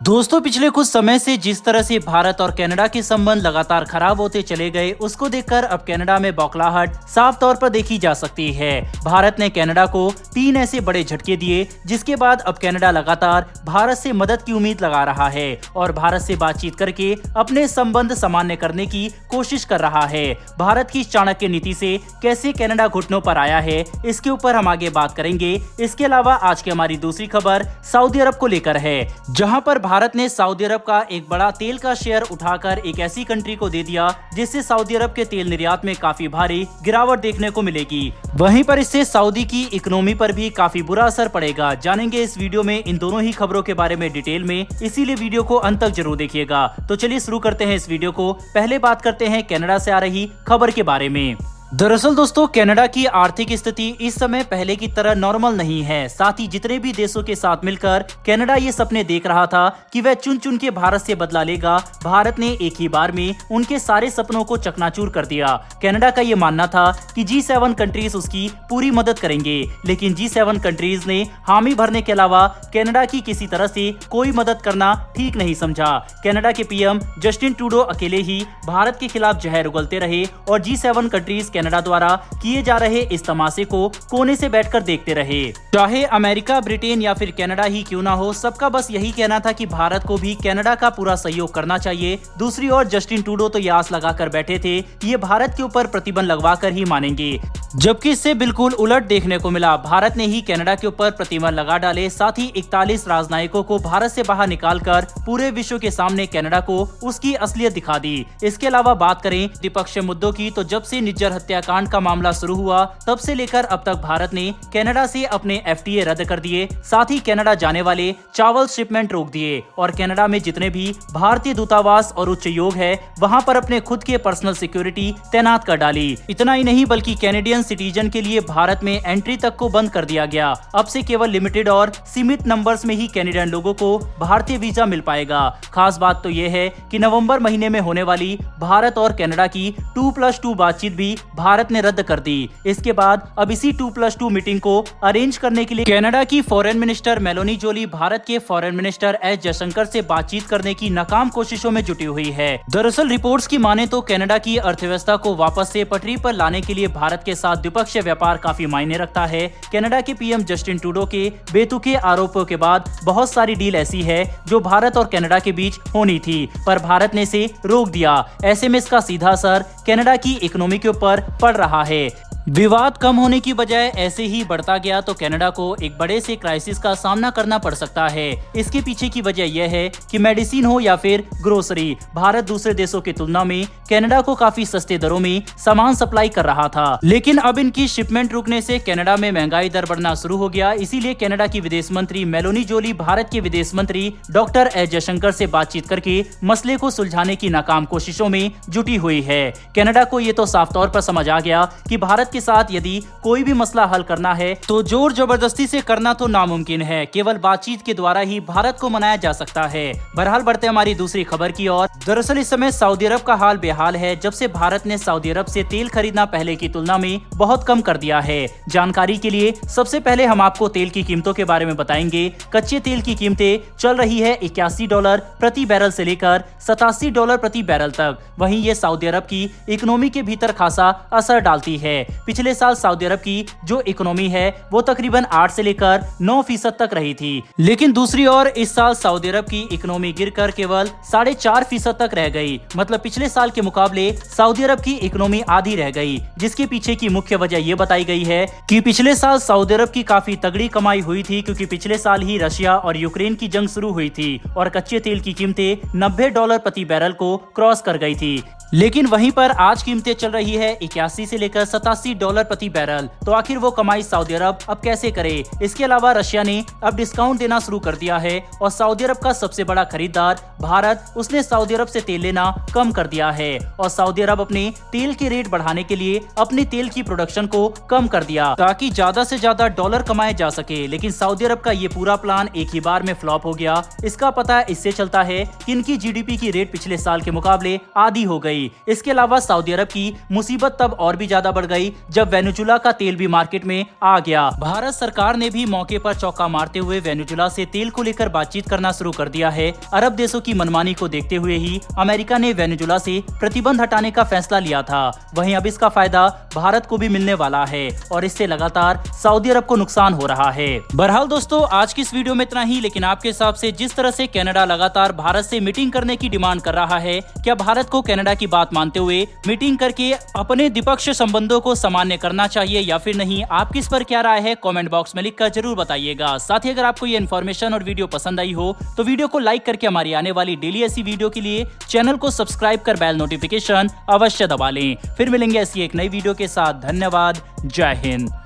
दोस्तों, पिछले कुछ समय से जिस तरह से भारत और कनाडा के संबंध लगातार खराब होते चले गए, उसको देखकर अब कनाडा में बौखलाहट साफ तौर पर देखी जा सकती है। भारत ने कनाडा को 3 ऐसे बड़े झटके दिए, जिसके बाद अब कनाडा लगातार भारत से मदद की उम्मीद लगा रहा है और भारत से बातचीत करके अपने संबंध सामान्य करने की कोशिश कर रहा है। भारत की चाणक्य नीति से कैसे कनाडा घुटनों पर आया है, इसके ऊपर हम आगे बात करेंगे। इसके अलावा आज की हमारी दूसरी खबर सऊदी अरब को लेकर है, जहां पर भारत ने सऊदी अरब का एक बड़ा तेल का शेयर उठाकर एक ऐसी कंट्री को दे दिया जिससे सऊदी अरब के तेल निर्यात में काफी भारी गिरावट देखने को मिलेगी। वहीं पर इससे सऊदी की इकोनॉमी पर भी काफी बुरा असर पड़ेगा। जानेंगे इस वीडियो में इन दोनों ही खबरों के बारे में डिटेल में, इसीलिए वीडियो को अंत तक जरूर देखिएगा। तो चलिए शुरू करते हैं इस वीडियो को। पहले बात करते हैं कनाडा से आ रही खबर के बारे में। दरअसल दोस्तों, कनाडा की आर्थिक स्थिति इस समय पहले की तरह नॉर्मल नहीं है। साथ ही जितने भी देशों के साथ मिलकर कनाडा ये सपने देख रहा था कि वह चुन चुन के भारत से बदला लेगा, भारत ने एक ही बार में उनके सारे सपनों को चकनाचूर कर दिया। कनाडा का ये मानना था कि G7 कंट्रीज उसकी पूरी मदद करेंगे, लेकिन G7 कंट्रीज ने हामी भरने के अलावा कनाडा की किसी तरह से कोई मदद करना ठीक नहीं समझा। कनाडा के पीएम जस्टिन ट्रूडो अकेले ही भारत के खिलाफ जहर उगलते रहे और G7 कंट्रीज कनाडा द्वारा किए जा रहे इस तमाशे को कोने से बैठकर देखते रहे। चाहे अमेरिका, ब्रिटेन या फिर कनाडा ही क्यों ना हो, सबका बस यही कहना था कि भारत को भी कनाडा का पूरा सहयोग करना चाहिए। दूसरी ओर जस्टिन ट्रूडो तो ये आस लगाकर बैठे थे कि ये भारत के ऊपर प्रतिबंध लगवाकर ही मानेंगे, जबकि इससे बिल्कुल उलट देखने को मिला। भारत ने ही कनाडा के ऊपर प्रतिबंध लगा डाले, साथ ही 41 राजनयिकों को भारत से बाहर निकालकर पूरे विश्व के सामने कनाडा को उसकी असलियत दिखा दी। इसके अलावा बात करें द्विपक्षीय मुद्दों की, तो जब से निज्जर हत्याकांड का मामला शुरू हुआ तब से लेकर अब तक भारत ने कनाडा से अपने FTA रद्द कर दिए, साथ ही कनाडा जाने वाले चावल शिपमेंट रोक दिए और कनाडा में जितने भी भारतीय दूतावास और उच्च योग है वहां पर अपने खुद के पर्सनल सिक्योरिटी तैनात कर डाली। इतना ही नहीं बल्कि कैनेडियन सिटीजन के लिए भारत में एंट्री तक को बंद कर दिया गया। अब से केवल लिमिटेड और सीमित नंबर्स में ही कैनेडियन लोगों को भारतीय वीजा मिल पाएगा। खास बात तो यह है कि नवंबर महीने में होने वाली भारत और कनाडा की 2+2 बातचीत भी भारत ने रद्द कर दी। इसके बाद अब इसी 2+2 मीटिंग को अरेंज करने के लिए कनाडा की फॉरेन मिनिस्टर मेलोनी जोली भारत के फॉरेन मिनिस्टर एस जयशंकर से बातचीत करने की नाकाम कोशिशों में जुटी हुई है। दरअसल रिपोर्ट्स की माने तो कनाडा की अर्थव्यवस्था को वापस से पटरी पर लाने के लिए भारत के साथ द्विपक्षीय व्यापार काफी मायने रखता है। कनाडा के पीएम जस्टिन ट्रूडो के बेतुके आरोपों के बाद बहुत सारी डील ऐसी है जो भारत और कनाडा के बीच होनी थी, पर भारत ने इसे रोक दिया। ऐसे में इसका सीधा असर कनाडा की इकोनॉमी के ऊपर पड़ रहा है। विवाद कम होने की बजाय ऐसे ही बढ़ता गया तो कनाडा को एक बड़े से क्राइसिस का सामना करना पड़ सकता है। इसके पीछे की वजह यह है कि मेडिसिन हो या फिर ग्रोसरी, भारत दूसरे देशों की तुलना में कनाडा को काफी सस्ते दरों में सामान सप्लाई कर रहा था, लेकिन अब इनकी शिपमेंट रुकने से कनाडा में महंगाई दर बढ़ना शुरू हो गया। इसीलिए कनाडा की विदेश मंत्री मेलोनी जोली भारत के विदेश मंत्री डॉक्टर एस जयशंकर से बातचीत करके मसले को सुलझाने की नाकाम कोशिशों में जुटी हुई है। कनाडा को ये तो साफ तौर पर समझ आ गया कि भारत के साथ यदि कोई भी मसला हल करना है तो जोर जबरदस्ती से करना तो नामुमकिन है, केवल बातचीत के द्वारा ही भारत को मनाया जा सकता है। बहरहाल बढ़ते हमारी दूसरी खबर की ओर। दरअसल इस समय सऊदी अरब का हाल बेहाल है, जब से भारत ने सऊदी अरब से तेल खरीदना पहले की तुलना में बहुत कम कर दिया है। जानकारी के लिए सबसे पहले हम आपको तेल की कीमतों के बारे में बताएंगे। कच्चे तेल की कीमतें चल रही है $81 प्रति बैरल से लेकर $87 प्रति बैरल तक। वहीं ये सऊदी अरब की इकोनॉमी के भीतर खासा असर डालती है। पिछले साल सऊदी अरब की जो इकोनॉमी है वो तकरीबन 8 से लेकर 9% तक रही थी, लेकिन दूसरी ओर इस साल सऊदी अरब की इकोनॉमी गिरकर केवल 4.5% तक रह गई। मतलब पिछले साल के मुकाबले सऊदी अरब की इकोनॉमी आधी रह गई, जिसके पीछे की मुख्य वजह ये बताई गई है कि पिछले साल सऊदी अरब की काफी तगड़ी कमाई हुई थी, क्योंकि पिछले साल ही रशिया और यूक्रेन की जंग शुरू हुई थी और कच्चे तेल की कीमतें $90 प्रति बैरल को क्रॉस कर गई थी। लेकिन वहीं पर आज कीमतें चल रही है 81 से लेकर $87 प्रति बैरल। तो आखिर वो कमाई सऊदी अरब अब कैसे करे? इसके अलावा रशिया ने अब डिस्काउंट देना शुरू कर दिया है और सऊदी अरब का सबसे बड़ा खरीदार भारत, उसने सऊदी अरब से तेल लेना कम कर दिया है और सऊदी अरब अपने तेल के रेट बढ़ाने के लिए अपनी तेल की प्रोडक्शन को कम कर दिया ताकि ज्यादा से ज्यादा डॉलर कमाए जा सके। लेकिन सऊदी अरब का ये पूरा प्लान एक ही बार में फ्लॉप हो गया। इसका पता इससे चलता है कि इनकी GDP की रेट पिछले साल के मुकाबले आधी हो गई। गई। इसके अलावा सऊदी अरब की मुसीबत तब और भी ज्यादा बढ़ गई जब वेनेजुला का तेल भी मार्केट में आ गया। भारत सरकार ने भी मौके पर चौका मारते हुए वेनेजुला से तेल को लेकर बातचीत करना शुरू कर दिया है। अरब देशों की मनमानी को देखते हुए ही अमेरिका ने वेनेजुला से प्रतिबंध हटाने का फैसला लिया था। वहीं अब इसका फायदा भारत को भी मिलने वाला है और इससे लगातार सऊदी अरब को नुकसान हो रहा है। बहरहाल दोस्तों, आज की इस वीडियो में इतना ही। लेकिन आपके हिसाब से जिस तरह से कनाडा लगातार भारत से मीटिंग करने की डिमांड कर रहा है, क्या भारत को कनाडा की बात मानते हुए मीटिंग करके अपने द्विपक्षीय संबंधों को सामान्य करना चाहिए या फिर नहीं? आपकी इस पर क्या राय है? कमेंट बॉक्स में लिखकर जरूर बताइएगा। साथ ही अगर आपको ये इन्फॉर्मेशन और वीडियो पसंद आई हो तो वीडियो को लाइक करके हमारी आने वाली डेली ऐसी वीडियो के लिए चैनल को सब्सक्राइब कर बेल नोटिफिकेशन अवश्य दबा लें। फिर मिलेंगे ऐसी एक नई वीडियो के साथ। धन्यवाद। जय हिंद।